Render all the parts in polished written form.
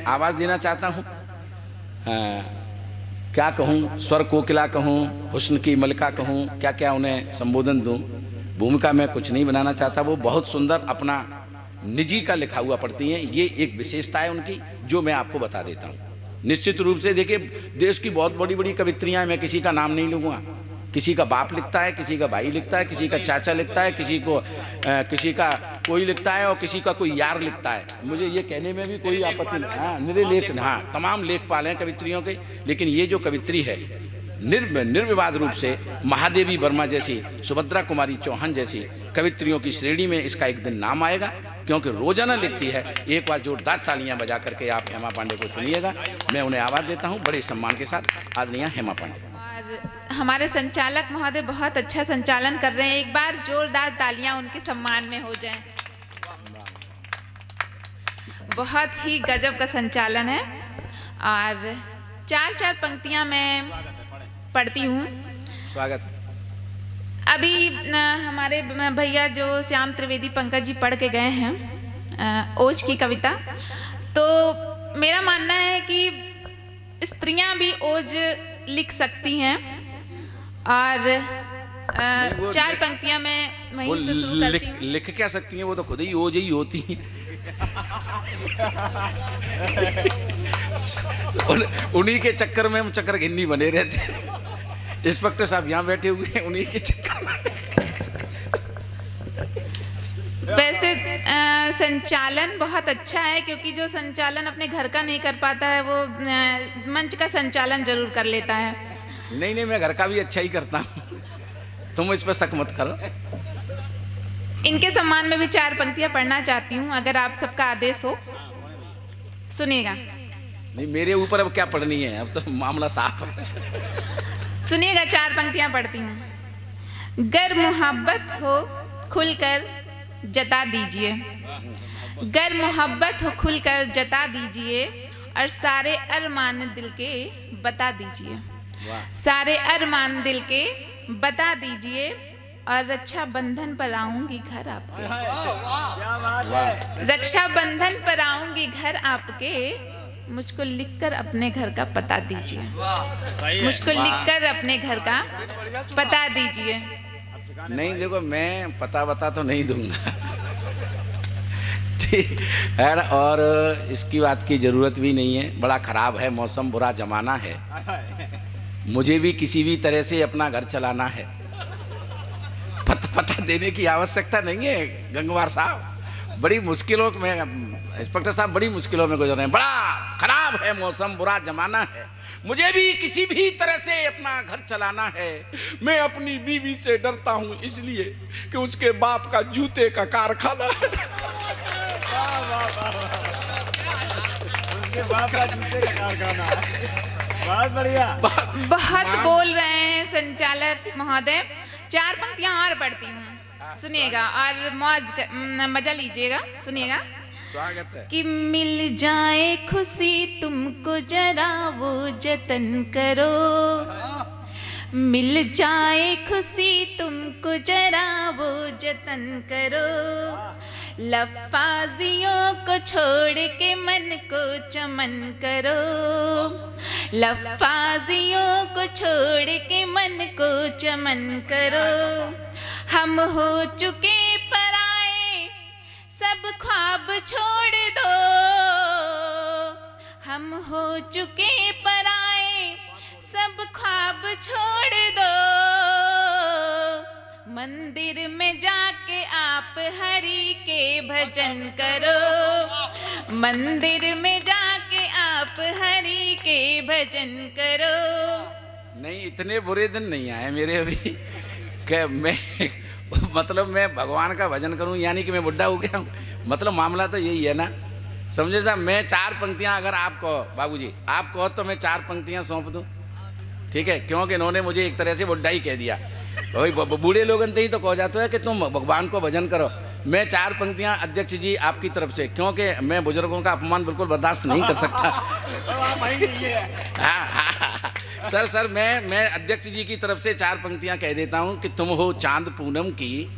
आवाज़ देना चाहता हूँ। क्या कहूँ, स्वर कोकिला कहूँ, हुस्न की मलिका कहूँ, क्या क्या उन्हें संबोधन दूँ। भूमिका में कुछ नहीं बनाना चाहता, वो बहुत सुंदर अपना निजी का लिखा हुआ पढ़ती हैं। ये एक विशेषता है उनकी जो मैं आपको बता देता हूँ। निश्चित रूप से देखिए, देश की बहुत बड़ी बड़ी कवित्रियाँ, मैं किसी का नाम नहीं लूँगा। किसी का बाप लिखता है, किसी का भाई लिखता है, किसी का चाचा लिखता है, किसी का कोई लिखता है और किसी का कोई यार लिखता है। मुझे ये कहने में भी कोई आपत्ति नहीं। हाँ, मेरे लेख, हाँ, तमाम लेखपाल हैं कवित्रियों के, लेकिन ये जो कवित्री है निर्विवाद रूप से महादेवी वर्मा जैसी, सुभद्रा कुमारी चौहान जैसी कवित्रियों की श्रेणी में इसका एक दिन नाम आएगा, क्योंकि रोजाना लिखती है। एक बार जोरदार तालियां बजा करके आप हेमा पांडे को सुनिएगा। मैं उन्हें आवाज़ देता हूं बड़े सम्मान के साथ, आदरणीय हेमा पांडे। और हमारे संचालक महोदय बहुत अच्छा संचालन कर रहे हैं, एक बार जोरदार तालियां उनके सम्मान में हो जाएं। बहुत ही गजब का संचालन है। और चार चार पंक्तियां मैं पढ़ती हूँ। स्वागत। अभी हमारे भैया जो श्याम त्रिवेदी पंकज जी पढ़ के गए हैं ओज की कविता, तो मेरा मानना है कि स्त्रियां भी ओज लिख सकती हैं। और चार पंक्तियां मैं वहीं से शुरू करती हूँ। लिख क्या सकती हैं, वो तो खुद ही ओज ही होती हैं। उन्हीं के चक्कर में हम चक्कर गिन्नी बने रहते हैं। इंस्पेक्टर साहब यहाँ बैठे हुए हैं, उन्हीं के चक्कर में। वैसे संचालन बहुत अच्छा है, क्योंकि जो संचालन अपने घर का नहीं कर पाता है वो मंच का संचालन जरूर कर लेता है। नहीं, मैं घर का भी अच्छा ही करता हूँ, तुम इस पर शक मत करो। इनके सम्मान में भी चार पंक्तियां पढ़ना चाहती हूँ, अगर आप सबका आदेश हो। सुनिएगा। नहीं, मेरे ऊपर अब क्या पढ़नी है, अब तो मामला साफ है। सुनिएगा, चार पंक्तियां पढ़ती हूँ। गर मोहब्बत हो खुलकर जता दीजिए, गर मोहब्बत हो खुलकर जता दीजिए, और सारे अरमान दिल के बता दीजिए, सारे अरमान दिल के बता दीजिए, और रक्षा बंधन पर आऊंगी घर आपके, रक्षा बंधन पर आऊंगी घर आपके, मुझको लिखकर अपने घर का पता दीजिए, मुझको लिखकर अपने घर का पता दीजिए। नहीं देखो, मैं पता तो नहीं दूंगा, ठीक है। और इसकी बात की जरूरत भी नहीं है। बड़ा खराब है मौसम, बुरा जमाना है, मुझे भी किसी भी तरह से अपना घर चलाना है। पता देने की आवश्यकता नहीं है गंगवार साहब। बड़ी मुश्किलों में इंस्पेक्टर साहब, बड़ी मुश्किलों में गुजर रहे हैं। बड़ा खराब है मौसम, बुरा जमाना है, मुझे भी किसी भी तरह से अपना घर चलाना है। मैं अपनी बीवी से डरता हूँ इसलिए कि उसके बाप का जूते का कारखाना है। उसके बाप का जूते का कारखाना है। बहुत बढ़िया। बहुत बोल रहे हैं संचालक महोदय। चार पंक्तियां और पढ़ती हूँ, सुनिएगा और मजा लीजिएगा। सुनिएगा। स्वागत है। कि मिल जाए खुशी तुमको जरा वो जतन करो, मिल जाए खुशी तुमको जरा वो जतन करो, लफ्ज़ियों को छोड़ के मन को चमन करो, लफ्ज़ियों को छोड़ के मन को चमन करो, हम हो चुके पराए सब ख्वाब छोड़ दो, हम हो चुके पराए सब ख्वाब छोड़ दो, मंदिर में जाके आप हरि के भजन करो, मंदिर में जाके आप हरि के भजन करो। नहीं, इतने बुरे दिन नहीं आए मेरे अभी कि मैं मतलब मैं भगवान का भजन करूं, यानी कि मैं बुढ़ा हो गया हूं। मतलब मामला तो यही है ना, समझे साहब। मैं चार पंक्तियां अगर आप कहो बाबूजी, आप कहो तो मैं चार पंक्तियां सौंप दूं, ठीक है, क्योंकि इन्होंने मुझे एक तरह से बुढ़ा ही कह दिया। भाई बूढ़े लोगन ही तो कह जाते हैं कि तुम भगवान को भजन करो। मैं चार पंक्तियां अध्यक्ष जी आपकी तरफ से, क्योंकि मैं बुजुर्गों का अपमान बिल्कुल बर्दाश्त नहीं कर सकता। हाँ, सर मैं अध्यक्ष जी की तरफ से चार पंक्तियां कह देता हूं कि तुम हो चांद पूनम की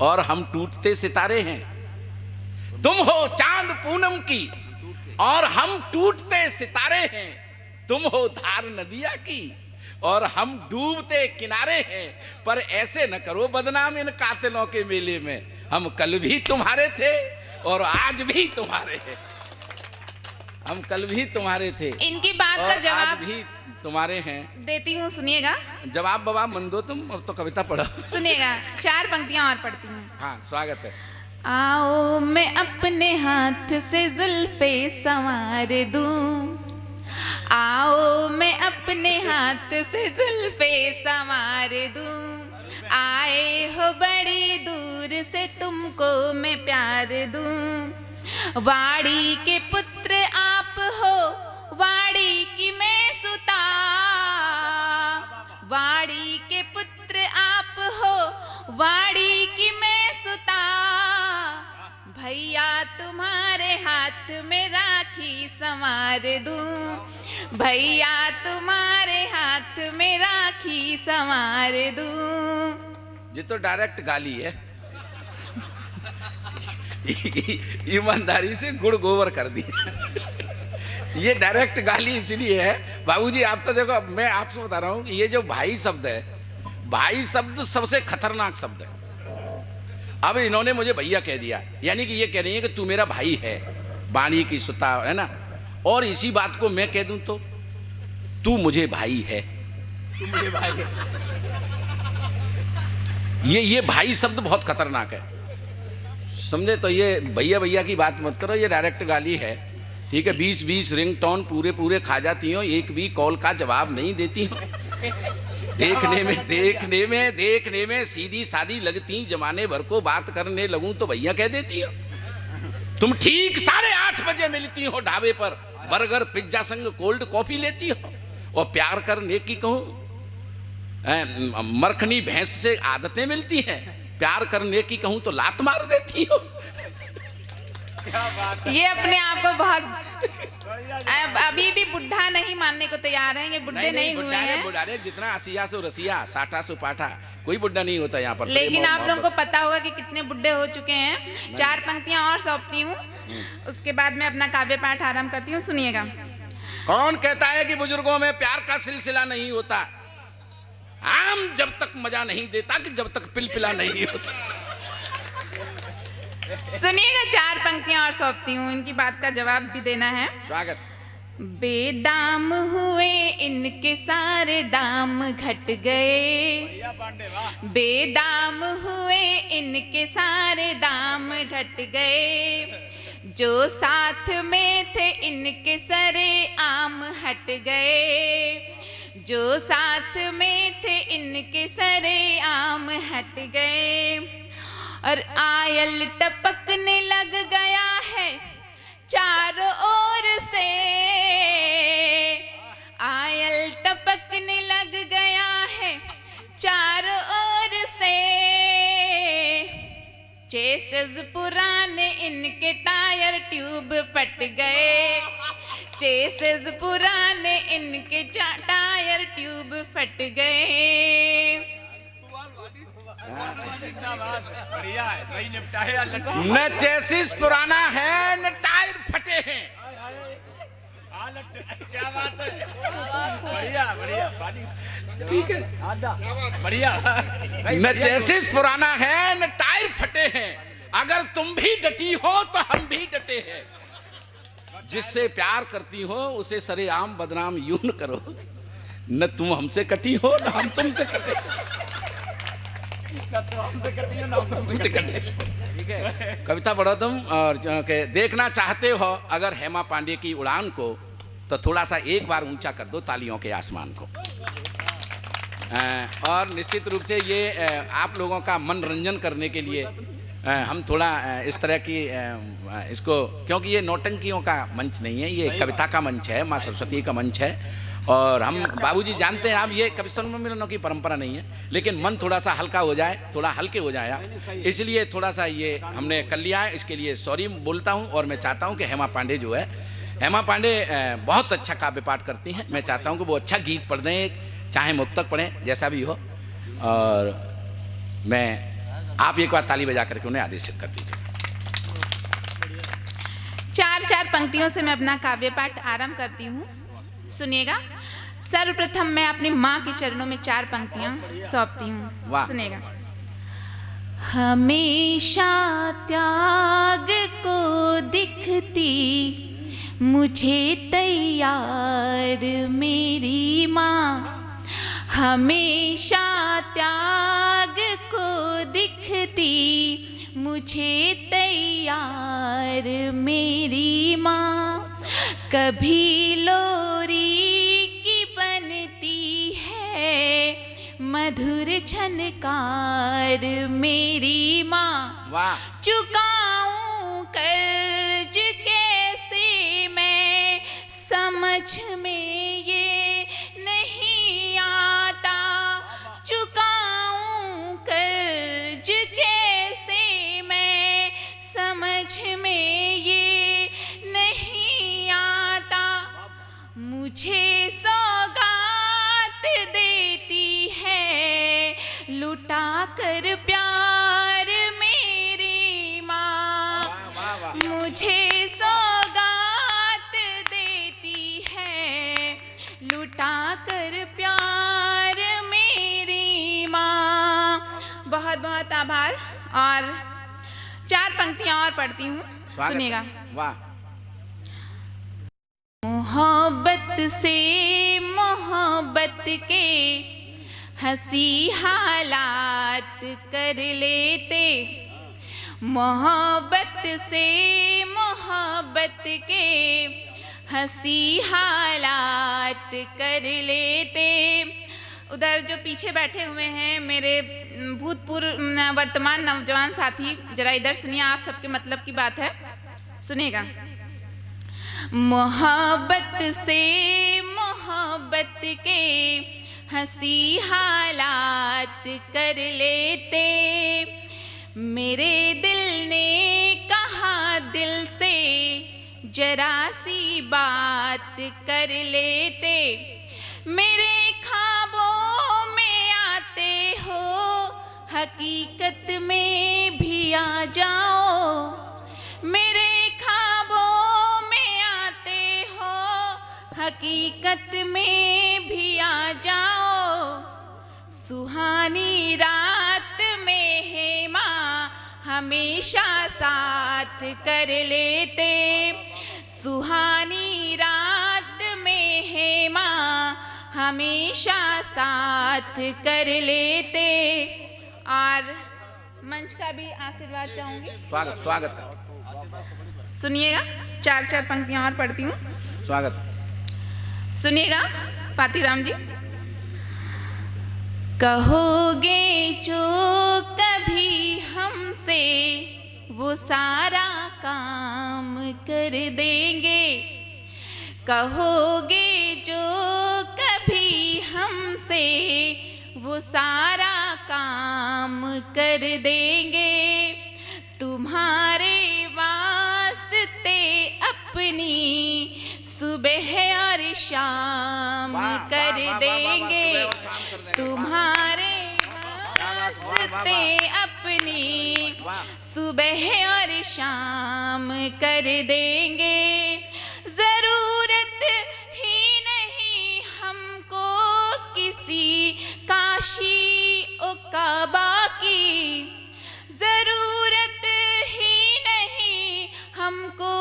और हम टूटते सितारे हैं, तुम हो चांद पूनम की और हम टूटते सितारे हैं, तुम हो धार नदिया की, और हम डूबते किनारे हैं, पर ऐसे न करो बदनाम इन कातिलों के मेले में। हम कल भी तुम्हारे थे और आज भी तुम्हारे हैं, हम कल भी तुम्हारे थे इनकी बात का और जवाब आज भी तुम्हारे हैं। देती हूँ, सुनिएगा। जवाब बवाब मन दो तुम, अब तो कविता पढ़ो। सुनिएगा, 4 पंक्तियां और पढ़ती हूँ। हाँ, स्वागत है। आओ मैं अपने हाथ से जुल्फे संवार दूं, आओ मैं अपने हाथ से जुल्फे संवार दूं, आए हो बड़ी दूर से तुमको मैं प्यार दूं। वाड़ी के पुत्र आप हो, वाड़ी की मैं सुता, वाड़ी के पुत्र आप हो, वाड़ी की मैं सुता। भैया तुम्हारे हाथ में राखी संवार दूं, भैया तुम्हारे हाथ में राखी संवार दूं। ये तो डायरेक्ट गाली है। ईमानदारी से गुड़ गोबर कर दिया। ये डायरेक्ट गाली इसलिए है बाबूजी, आप तो देखो, मैं आपसे बता रहा हूं कि ये जो भाई शब्द है, भाई शब्द सबसे खतरनाक शब्द है। अब इन्होंने मुझे भैया कह दिया, यानी कि ये कह रही है कि तू मेरा भाई है, बाणी की सुता, है ना। और इसी बात को मैं कह दूं तो तू मुझे भाई है, तू मुझे भाई है। ये भाई शब्द बहुत खतरनाक है, समझे। तो ये भैया भैया की बात मत करो, ये डायरेक्ट गाली है, ठीक है। 20-20 रिंगटोन पूरे पूरे खा जाती हो, एक भी कॉल का जवाब नहीं देती हो। देखने में सीधी सादी लगती, जमाने भर को बात करने लगूं तो भैया कह देती हो। तुम ठीक 8:30 बजे मिलती हो ढाबे पर, बर्गर पिज्जा संग कोल्ड कॉफी लेती हो, और प्यार करने की कहूं मरखनी भैंस से आदतें मिलती हैं, प्यार करने की कहूं तो लात मार देती हो। क्या बात है। ये अपने आप को बहुत, अभी भी बुढ़ा नहीं मानने को तैयार हैं, ये बुढ़े नहीं हुए हैं। बुढ़ा जितना असिया सो रसिया, साठा सो पाठा, कोई बुढ़ा नहीं होता यहाँ पर। लेकिन आप लोगों को पता होगा कि कितने बुढ़े हो चुके हैं। 4 पंक्तियां और सौंपती हूँ, उसके बाद मैं अपना काव्य पाठ आरंभ करती हूँ, सुनिएगा। कौन कहता है कि बुजुर्गों में प्यार का सिलसिला नहीं होता? आम जब तक मजा नहीं देता कि जब तक पिलपिला नहीं होता। सुनिएगा, 4 पंक्तियां और सौंपती हूँ, इनकी बात का जवाब भी देना है। स्वागत। बेदाम हुए इनके सारे दाम घट गए, भैया पांडे वाह। बेदाम हुए इनके सारे दाम घट गए, जो साथ में थे इनके सरे आम हट गए, जो साथ में थे इनके सरे आम हट गए। और आयल टपकने लग गया है चारों ओर से, आयल टपकने लग गया है चारों ओर से, चेसेस पुराने इनके टायर ट्यूब फट गए, चेसेस पुराने इनके टायर ट्यूब फट गए। बढ़िया है, सही निपटाया। न चेसिस पुराना है न टायर फटे हैं। क्या बात है, बढ़िया बढ़िया। ठीक है, बढ़िया। न चेसिस पुराना है न टायर फटे हैं, अगर तुम भी डटी हो तो हम भी डटे हैं। जिससे प्यार करती हो उसे सरेआम बदनाम यूं न करो, न तुम हमसे कटी हो न हम तुमसे कटे। तुमसे कटे। ठीक है, कविता पढ़ो तुम। और देखना चाहते हो अगर हेमा पांडे की उड़ान को, तो थोड़ा सा एक बार ऊंचा कर दो तालियों के आसमान को। और निश्चित रूप से ये आप लोगों का मनोरंजन करने के लिए हम थोड़ा इस तरह की इसको, क्योंकि ये नौटंकियों का मंच नहीं है, ये कविता का मंच है, माँ सरस्वती का मंच है। और हम बाबूजी जानते हैं आप, ये कवि सम्मेलनों की परंपरा नहीं है, लेकिन मन थोड़ा सा हल्का हो जाए, थोड़ा हल्के हो जाए आप, इसलिए थोड़ा सा ये हमने कर लिया है। इसके लिए सॉरी बोलता हूँ। और मैं चाहता हूँ कि हेमा पांडे जो है, हेमा पांडे बहुत अच्छा काव्य पाठ करती हैं। मैं चाहता हूँ कि वो अच्छा गीत पढ़ दें, चाहे मुक्तक पढ़ें, जैसा भी हो। और मैं, आप एक बार ताली बजा करके उन्हें आदेशित कर दीजिए। 4 4 पंक्तियों से मैं अपना काव्य पाठ आरंभ करती हूँ, सुनिएगा। सर्वप्रथम मैं अपनी माँ के चरणों में 4 पंक्तियाँ सौंपती हूँ, सुनिएगा। हमेशा त्याग को दिखती मुझे तैयार मेरी माँ, हमेशा त्याग को दिखती मुझे तैयार मेरी माँ, कभी लोरी की बनती है मधुर झनकार मेरी माँ, चुकाऊं कर्ज कैसे मैं समझ में ये नहीं आता, चुकाऊं कर्ज कैसे मैं समझ में ये नहीं आता, मुझे सौगात देती है लुटा कर प्यार मेरी माँ, मुझे सौगात देती है लुटा कर प्यार मेरी माँ। बहुत बहुत आभार। और 4 पंक्तियाँ और पढ़ती हूँ, सुनिएगा। मोहब्बत से मोहब्बत के हंसी हालात कर लेते, मोहब्बत से मोहब्बत के हंसी हालात कर लेते। उधर जो पीछे बैठे हुए हैं मेरे भूतपूर्व वर्तमान नौजवान साथी, जरा इधर सुनिए, आप सबके मतलब की बात है, सुनिएगा। मोहब्बत से मोहब्बत के हंसी हालात कर लेते, मेरे दिल ने कहा दिल से जरा सी बात कर लेते, मेरे ख्वाबों में आते हो हकीकत में भी आ जाओ, मेरे ख्वाबों में आते हो हकीकत में भी आ जाओ, सुहानी रात में है माँ हमेशा साथ कर लेते, सुहानी रात में है माँ हमेशा साथ कर लेते। और मंच का भी आशीर्वाद चाहूंगी। स्वागत स्वागत है, सुनिएगा। 4 पंक्तियां और पढ़ती हूँ, स्वागत, सुनिएगा। पातीराम जी। कहोगे जो कभी हमसे वो सारा काम कर देंगे, कहोगे जो कभी हमसे वो सारा काम कर देंगे, तुम्हारे वास्ते अपनी सुबह और शाम कर देंगे, तुम्हारे वास्ते अपनी सुबह और शाम कर देंगे, जरूरत ही नहीं हमको किसी काशी ओ काबा की, जरूरत ही नहीं हमको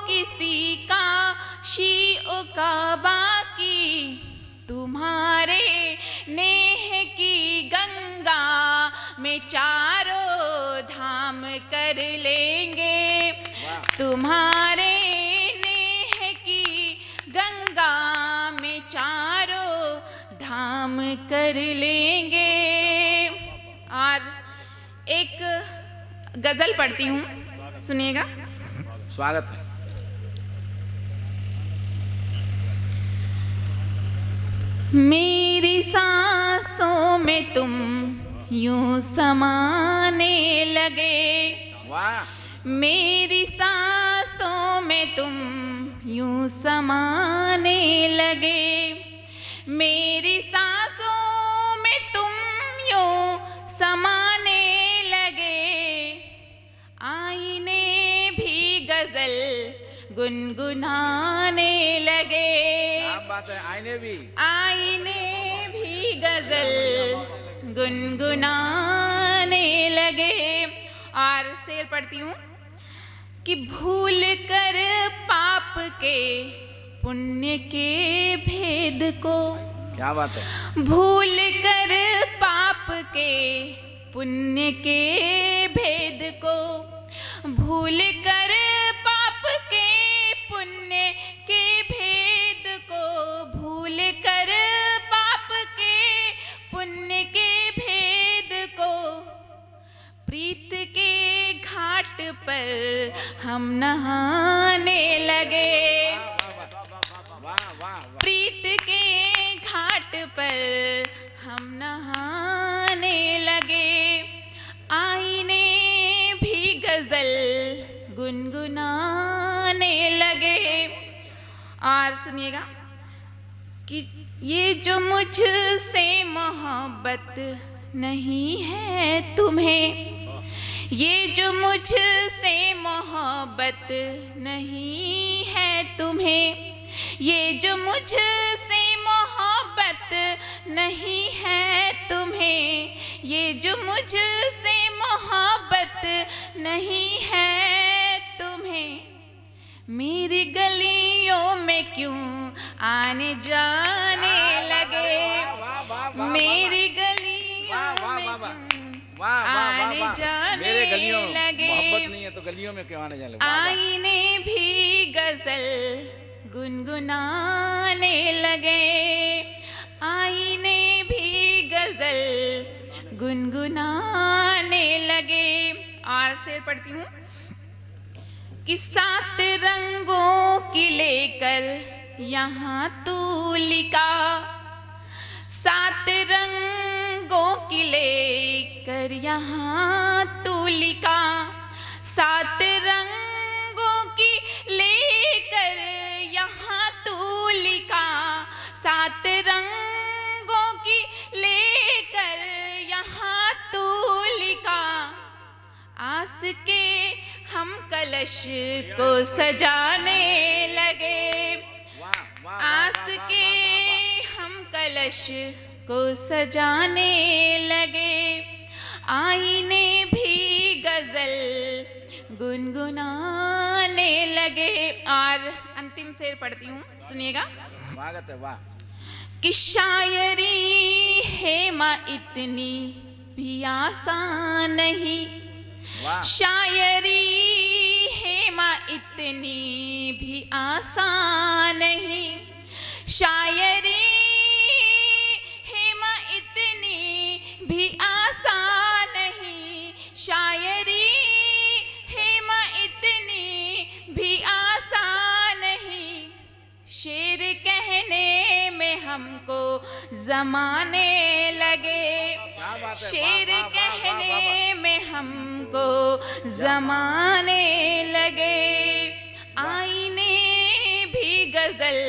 किसी काशी ओ काबा की, तुम्हारे नेह की गंगा में चारों धाम कर लेंगे, तुम्हारे नेह की गंगा में चारों धाम कर लेंगे। और एक गजल पढ़ती हूँ, सुनिएगा। स्वागत है। मेरी सांसों में तुम यूं समाने लगे, मेरी सांसों में तुम यूं समाने लगे, मेरी सांसों में तुम यूं समाने लगे, आईने भी गजल गुनगुनाने लगे। क्या बात है, आईने भी गजल गुनगुनाने लगे। और शेर पढ़ती हूँ कि भूल कर पाप के पुण्य के भेद को, क्या बात है, भूल कर पाप के पुण्य के भेद को, भूल कर पाप के पुण्य के भेद को, भूल कर पाप के पुण्य के भेद को, प्रीत के घाट पर हम नहाने लगे। प्रीत के घाट पर हम नहाने लगे। आईने भी गजल गुनगुनाने लगे। और सुनिएगा कि ये जो मुझसे मोहब्बत नहीं है तुम्हें, ये जो मुझसे मोहब्बत नहीं है तुम्हें, ये जो मुझसे मोहब्बत नहीं है तुम्हें, ये जो मुझसे मोहब्बत नहीं है तुम्हें, मेरी गलियों में क्यों आने जाने लगे, मेरी गलियों में क्यों आने जाने लगे। मोहब्बत नहीं है तो गलियों में क्यों आने जाने लगे। आईने भी गजल गुनगुनाने लगे। आईने भी गजल गुनगुनाने लगे। और शेर पढ़ती हूँ कि 7 रंगों की लेकर यहाँ तूलिका, 7 रंगों की लेकर यहाँ तूलिका, 7 रंगों की लेकर यहाँ तूलिका, 7 रंगों की लेकर यहाँ तूलिका, आस के हम कलश को सजाने लगे, आस के हम कलश को सजाने लगे। आईने भी गजल गुनगुनाने लगे। और अंतिम शेर पढ़ती हूँ, सुनिएगा। स्वागत है, वाह। कि शायरी है माँ इतनी भी आसान नहीं, शायरी है माँ इतनी भी आसान नहीं, शायरी है माँ इतनी भी आसान नहीं, शायरी है माँ इतनी भी आसान नहीं, शेर कहने में हमको जमाने लगे, शेर कहने में हमको जमाने लगे। आईने भी गजल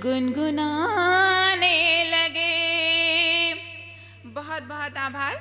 गुनगुनाने लगे। बहुत बहुत आभार।